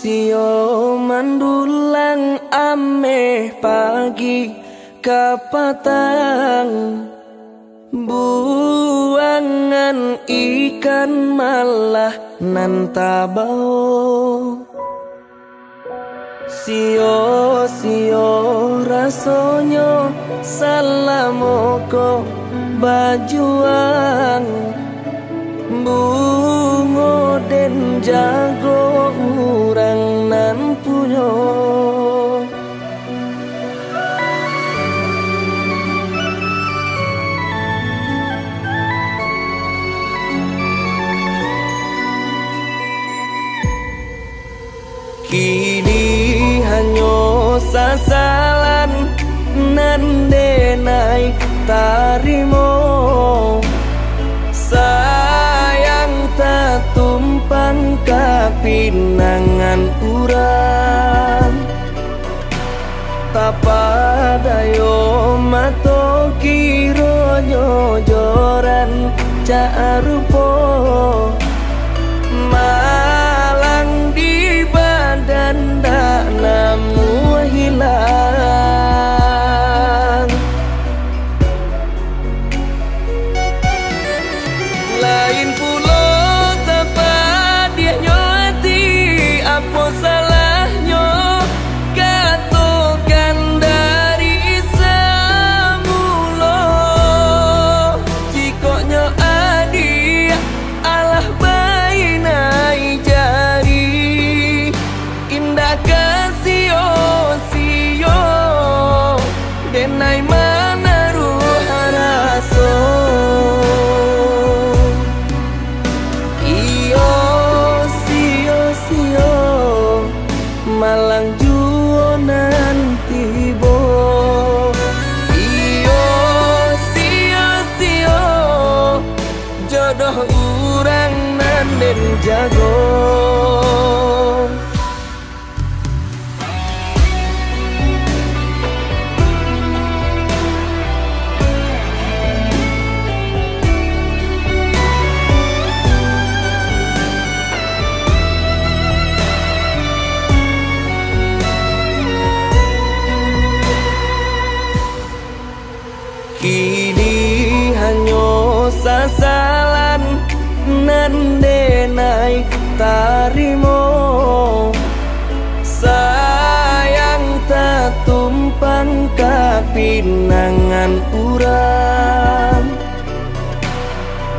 Sio mandulang ameh pagi kapatang, buangan ikan malah nan tabau. Sio rasonyo salamoko bajuang, bungo den jago urang nan punyo. Kini hanyo sasalan nan denai tarimo, sayang tak tumpang kapinangan urang. Tapadayo mato kiro nyojoran caarupo, malang di badan dak namu hilang. Lain pulo tepat dia nyoti, apa salahnya katokan dari semula. Jikoknya adi alah bainai jari, indah kasio sio denai mana ruh raso. Malang juo nanti bo, iyo sio jodoh urang nan den jago. Kini hanyo sasalan nan denai tarimo, sayang tak tumpang kapinangan urang.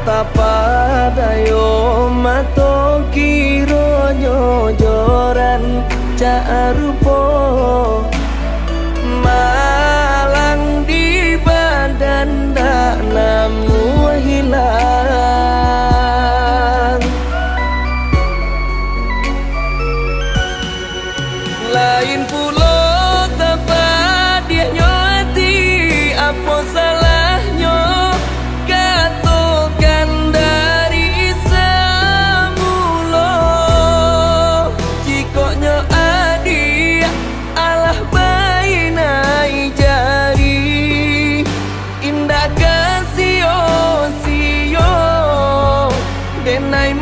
Tapadayo mato kiro nyojoran caarupo, malang di badan dak namu hilang. Lain pulo tepat dia nyoti, apa salahnya katokan dari semula. Jikoknya adi alah bainai jari, indah kasio sio denai